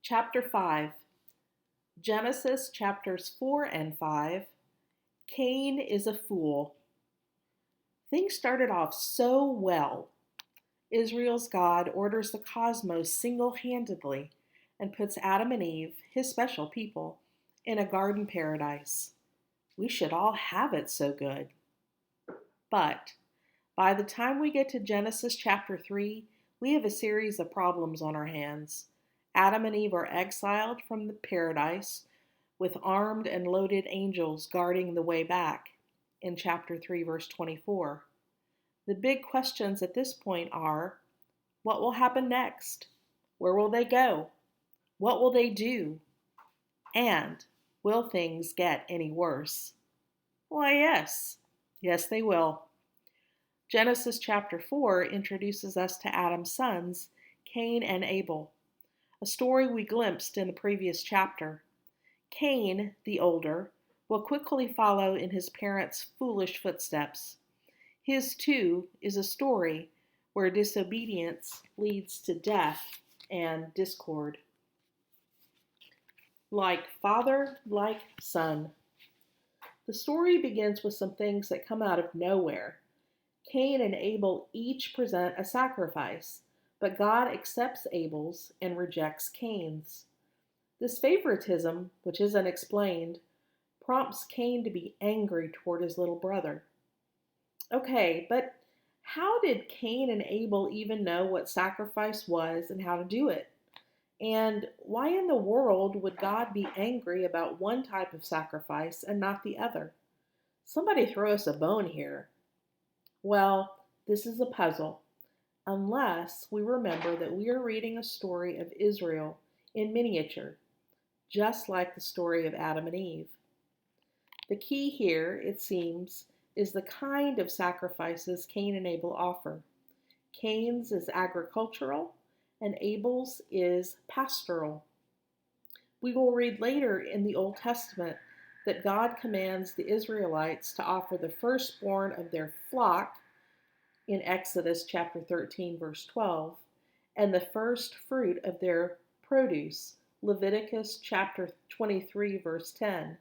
Chapter 5, Genesis chapters 4 and 5. Cain is a fool. Things started off so well. Israel's God orders the cosmos single-handedly and puts Adam and Eve, his special people, in a garden paradise. We should all have it so good. But by the time we get to Genesis chapter 3, we have a series of problems on our hands. Adam and Eve are exiled from the paradise with armed and loaded angels guarding the way back in chapter 3, verse 24. The big questions at this point are, what will happen next? Where will they go? What will they do? And will things get any worse? Why, yes. Yes, they will. Genesis chapter 4 introduces us to Adam's sons, Cain and Abel, a story we glimpsed in the previous chapter. Cain, the older, will quickly follow in his parents' foolish footsteps. His, too, is a story where disobedience leads to death and discord. Like father, like son. The story begins with some things that come out of nowhere. Cain and Abel each present a sacrifice, but God accepts Abel's and rejects Cain's. This favoritism, which isn't explained, prompts Cain to be angry toward his little brother. Okay, but how did Cain and Abel even know what sacrifice was and how to do it? And why in the world would God be angry about one type of sacrifice and not the other? Somebody throw us a bone here. Well, this is a puzzle, unless we remember that we are reading a story of Israel in miniature, just like the story of Adam and Eve. The key here, it seems, is the kind of sacrifices Cain and Abel offer. Cain's is agricultural, and Abel's is pastoral. We will read later in the Old Testament that God commands the Israelites to offer the firstborn of their flock in Exodus chapter 13, verse 12, and the first fruit of their produce, Leviticus chapter 23, verse 10.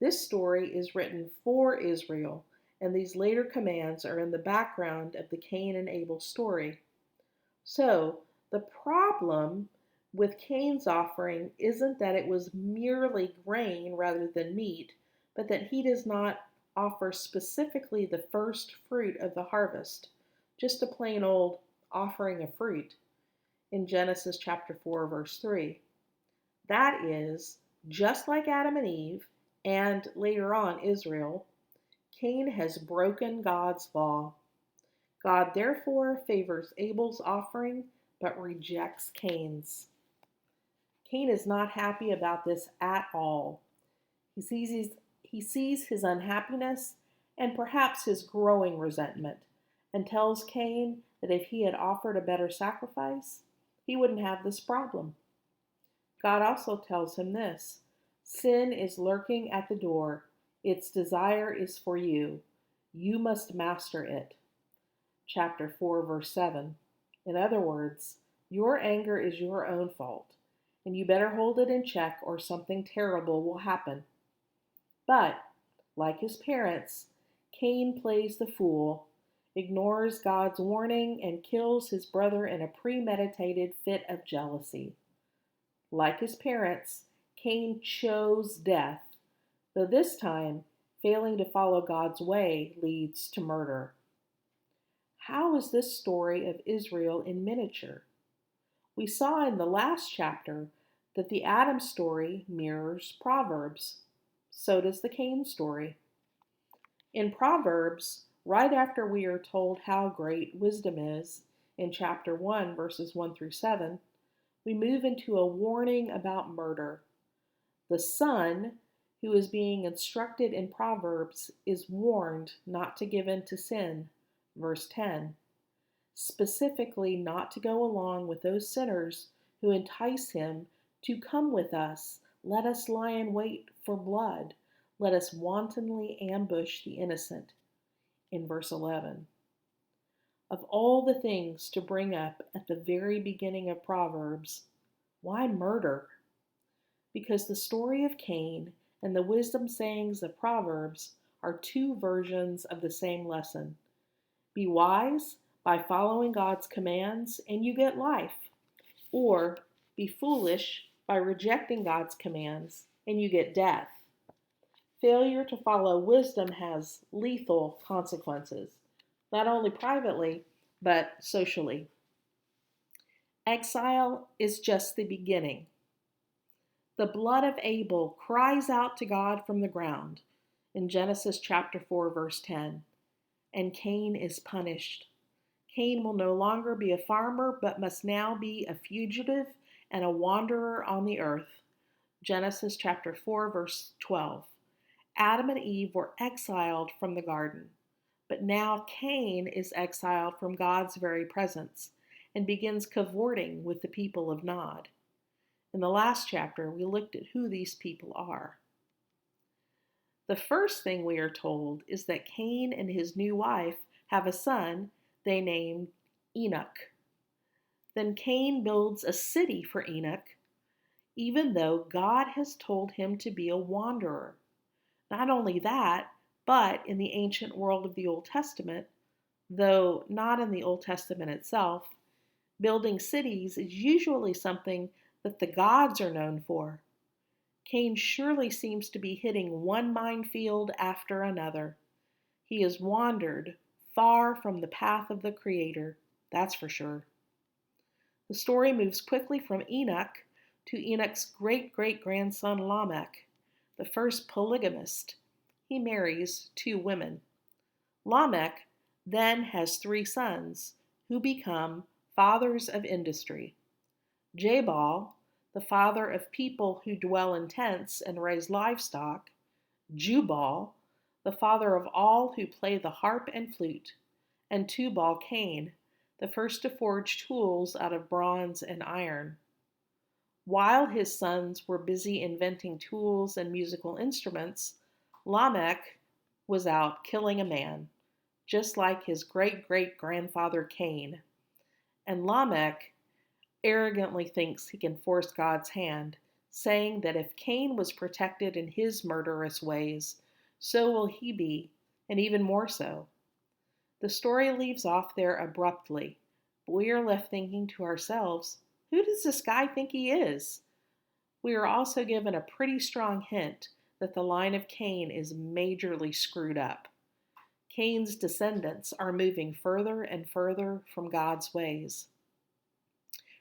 This story is written for Israel, and these later commands are in the background of the Cain and Abel story. So, the problem with Cain's offering isn't that it was merely grain rather than meat, but that he does not offer specifically the first fruit of the harvest, just a plain old offering of fruit in Genesis chapter 4, verse 3. That is, just like Adam and Eve, and later on Israel, Cain has broken God's law. God therefore favors Abel's offering, but rejects Cain's. Cain is not happy about this at all. He sees his unhappiness and perhaps his growing resentment, and tells Cain that if he had offered a better sacrifice, he wouldn't have this problem. God also tells him this: sin is lurking at the door. Its desire is for you. You must master it. Chapter 4, verse 7. In other words, your anger is your own fault, and you better hold it in check or something terrible will happen. But, like his parents, Cain plays the fool, ignores God's warning, and kills his brother in a premeditated fit of jealousy. Like his parents, Cain chose death, though this time, failing to follow God's way leads to murder. How is this story of Israel in miniature? We saw in the last chapter that the Adam story mirrors Proverbs. So does the Cain story. In Proverbs, right after we are told how great wisdom is, in chapter 1, verses 1 through 7, we move into a warning about murder. The son, who is being instructed in Proverbs, is warned not to give in to sin, verse 10. Specifically, not to go along with those sinners who entice him to come with us. Let us lie in wait for blood. Let us wantonly ambush the innocent, in verse 11. Of all the things to bring up at the very beginning of Proverbs, Why murder? Because the story of Cain and the wisdom sayings of Proverbs are two versions of the same lesson. Be wise by following God's commands and you get life, or be foolish by rejecting God's commands and you get death. Failure to follow wisdom has lethal consequences, not only privately, but socially. Exile is just the beginning. The blood of Abel cries out to God from the ground in Genesis chapter 4, verse 10, and Cain is punished. Cain will no longer be a farmer, but must now be a fugitive and a wanderer on the earth. Genesis chapter 4, verse 12. Adam and Eve were exiled from the garden, but now Cain is exiled from God's very presence and begins cavorting with the people of Nod. In the last chapter, we looked at who these people are. The first thing we are told is that Cain and his new wife have a son they named Enoch. Then Cain builds a city for Enoch, even though God has told him to be a wanderer. Not only that, but in the ancient world of the Old Testament, though not in the Old Testament itself, building cities is usually something that the gods are known for. Cain surely seems to be hitting one minefield after another. He has wandered far from the path of the Creator, that's for sure. The story moves quickly from Enoch to Enoch's great-great-grandson Lamech, the first polygamist. He marries 2 women. Lamech then has 3 sons who become fathers of industry. Jabal, the father of people who dwell in tents and raise livestock. Jubal, the father of all who play the harp and flute. And Tubal-Cain, the first to forge tools out of bronze and iron. While his sons were busy inventing tools and musical instruments, Lamech was out killing a man, just like his great-great-grandfather Cain. And Lamech arrogantly thinks he can force God's hand, saying that if Cain was protected in his murderous ways, so will he be, and even more so. The story leaves off there abruptly, but we are left thinking to ourselves, who does this guy think he is? We are also given a pretty strong hint that the line of Cain is majorly screwed up. Cain's descendants are moving further and further from God's ways.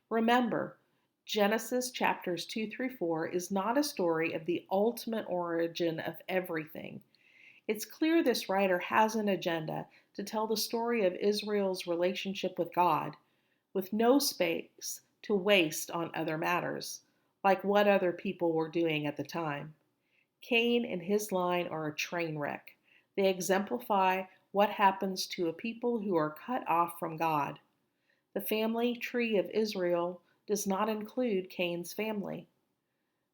Remember, Genesis chapters 2 through 4 is not a story of the ultimate origin of everything. It's clear this writer has an agenda to tell the story of Israel's relationship with God, with no space to waste on other matters, like what other people were doing at the time. Cain and his line are a train wreck. They exemplify what happens to a people who are cut off from God. The family tree of Israel does not include Cain's family.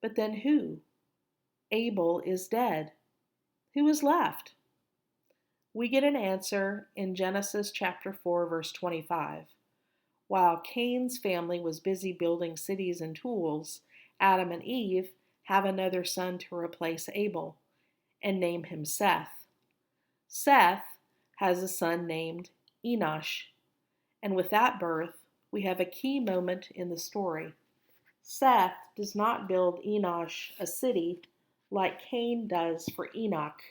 But then who? Abel is dead. Who is left? We get an answer in Genesis chapter 4, verse 25. While Cain's family was busy building cities and tools, Adam and Eve have another son to replace Abel and name him Seth. Seth has a son named Enosh. And with that birth, we have a key moment in the story. Seth does not build Enosh a city like Cain does for Enoch.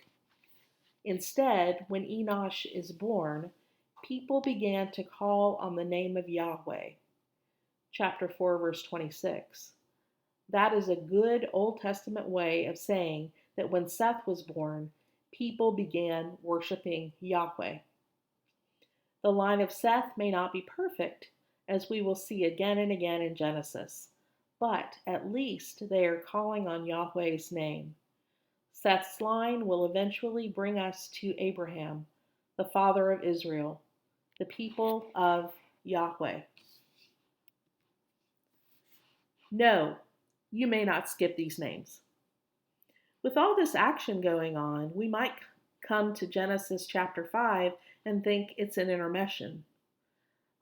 Instead, when Enosh is born, people began to call on the name of Yahweh. Chapter 4, verse 26. That is a good Old Testament way of saying that when Seth was born, people began worshiping Yahweh. The line of Seth may not be perfect, as we will see again and again in Genesis, but at least they are calling on Yahweh's name. Seth's line will eventually bring us to Abraham, the father of Israel, the people of Yahweh. No, you may not skip these names. With all this action going on, we might come to Genesis chapter 5 and think it's an intermission.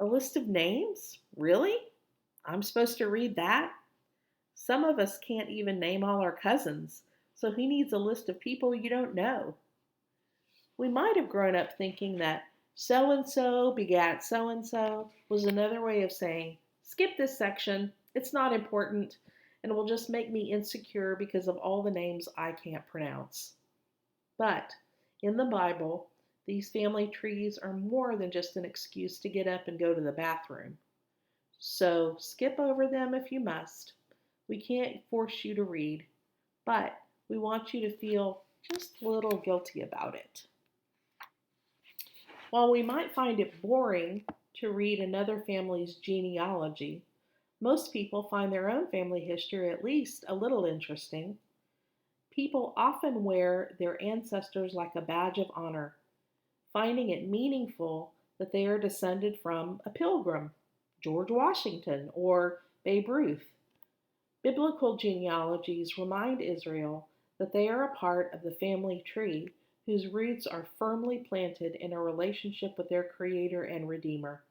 A list of names? Really? I'm supposed to read that? Some of us can't even name all our cousins, so who needs a list of people you don't know? We might have grown up thinking that so and so begat so and so was another way of saying, skip this section, it's not important, and will just make me insecure because of all the names I can't pronounce. But in the Bible, these family trees are more than just an excuse to get up and go to the bathroom. So skip over them if you must. We can't force you to read, but we want you to feel just a little guilty about it. While we might find it boring to read another family's genealogy, most people find their own family history at least a little interesting. People often wear their ancestors like a badge of honor, finding it meaningful that they are descended from a pilgrim, George Washington, or Babe Ruth. Biblical genealogies remind Israel that they are a part of the family tree whose roots are firmly planted in a relationship with their Creator and Redeemer.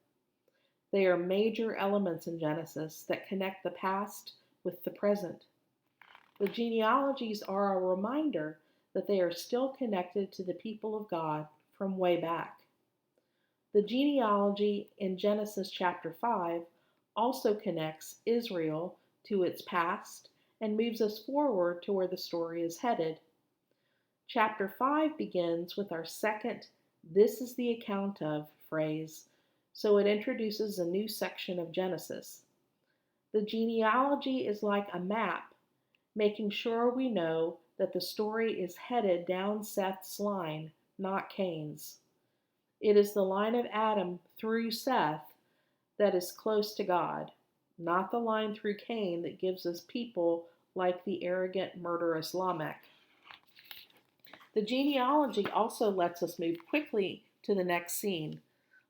They are major elements in Genesis that connect the past with the present. The genealogies are a reminder that they are still connected to the people of God from way back. The genealogy in Genesis chapter 5 also connects Israel to its past and moves us forward to where the story is headed. Chapter 5 begins with our second "this is the account of" phrase, so it introduces a new section of Genesis. The genealogy is like a map, making sure we know that the story is headed down Seth's line, not Cain's. It is the line of Adam through Seth that is close to God, not the line through Cain that gives us people like the arrogant, murderous Lamech. The genealogy also lets us move quickly to the next scene,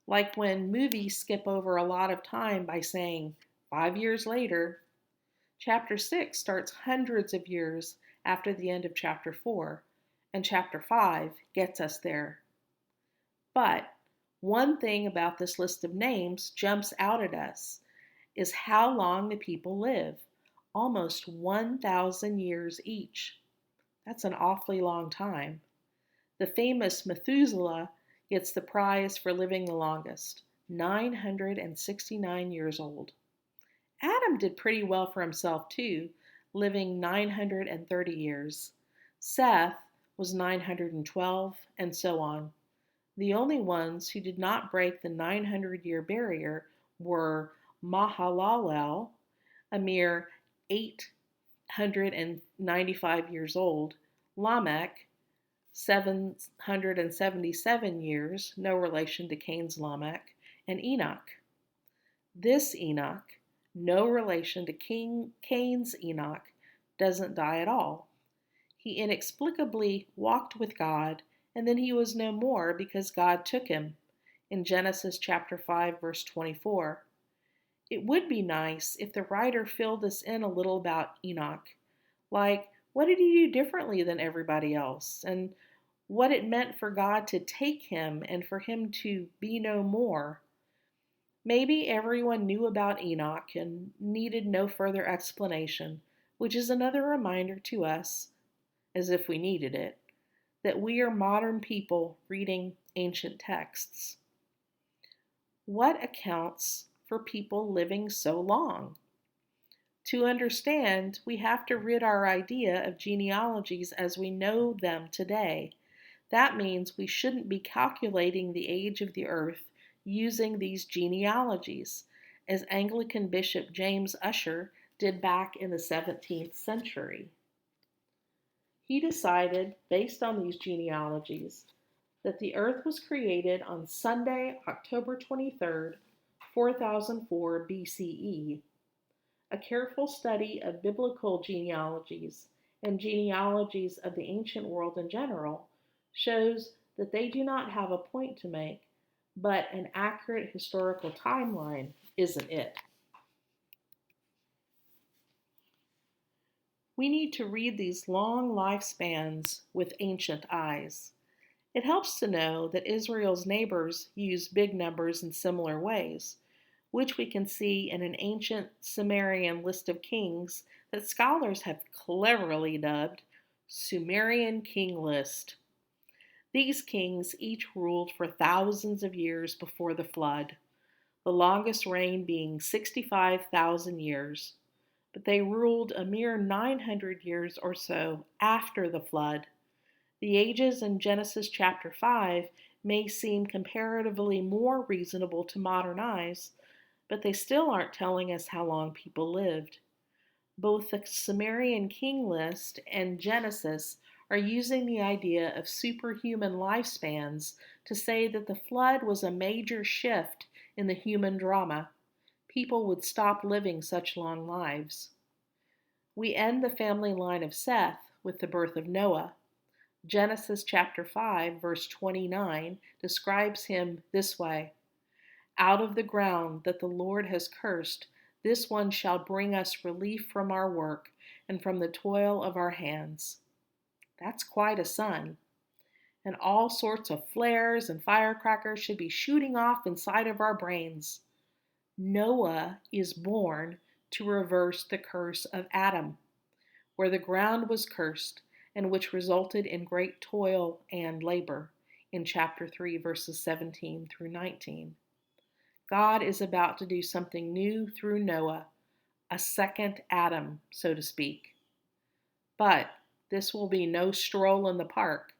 like when movies skip over a lot of time by saying, 5 years later. Chapter 6 starts hundreds of years after the end of chapter 4, and chapter 5 gets us there. But one thing about this list of names jumps out at us is how long the people live, almost 1,000 years each. That's an awfully long time. The famous Methuselah gets the prize for living the longest, 969 years old. Adam did pretty well for himself too, living 930 years. Seth was 912, and so on. The only ones who did not break the 900-year barrier were Mahalalel, a mere 895 years old, Lamech, 777 years, no relation to Cain's Lamech, and Enoch. This Enoch, no relation to Cain's Enoch, doesn't die at all. He inexplicably walked with God, and then he was no more because God took him, in Genesis chapter 5, verse 24. It would be nice if the writer filled us in a little about Enoch, like what did he do differently than everybody else, and what it meant for God to take him and for him to be no more. Maybe everyone knew about Enoch and needed no further explanation, which is another reminder to us, as if we needed it, that we are modern people reading ancient texts. What accounts for people living so long? To understand, we have to rid our idea of genealogies as we know them today. That means we shouldn't be calculating the age of the earth using these genealogies, as Anglican Bishop James Ussher did back in the 17th century. He decided, based on these genealogies, that the earth was created on Sunday, October 23rd, 4004 BCE. A careful study of biblical genealogies and genealogies of the ancient world in general shows that they do not have a point to make, but an accurate historical timeline isn't it. We need to read these long lifespans with ancient eyes. It helps to know that Israel's neighbors use big numbers in similar ways, which we can see in an ancient Sumerian list of kings that scholars have cleverly dubbed Sumerian King List. These kings each ruled for thousands of years before the flood, the longest reign being 65,000 years, but they ruled a mere 900 years or so after the flood. The ages in Genesis chapter 5 may seem comparatively more reasonable to modern eyes, but they still aren't telling us how long people lived. Both the Sumerian king list and Genesis are using the idea of superhuman lifespans to say that the flood was a major shift in the human drama. People would stop living such long lives. We end the family line of Seth with the birth of Noah. Genesis chapter 5, verse 29 describes him this way: "Out of the ground that the Lord has cursed, this one shall bring us relief from our work and from the toil of our hands." That's quite a son. And all sorts of flares and firecrackers should be shooting off inside of our brains. Noah is born to reverse the curse of Adam, where the ground was cursed and which resulted in great toil and labor, in chapter 3, verses 17 through 19. God is about to do something new through Noah, a second Adam, so to speak. But this will be no stroll in the park.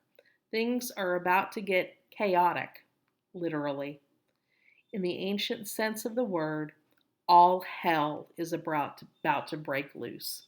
Things are about to get chaotic, literally. In the ancient sense of the word, all hell is about to break loose.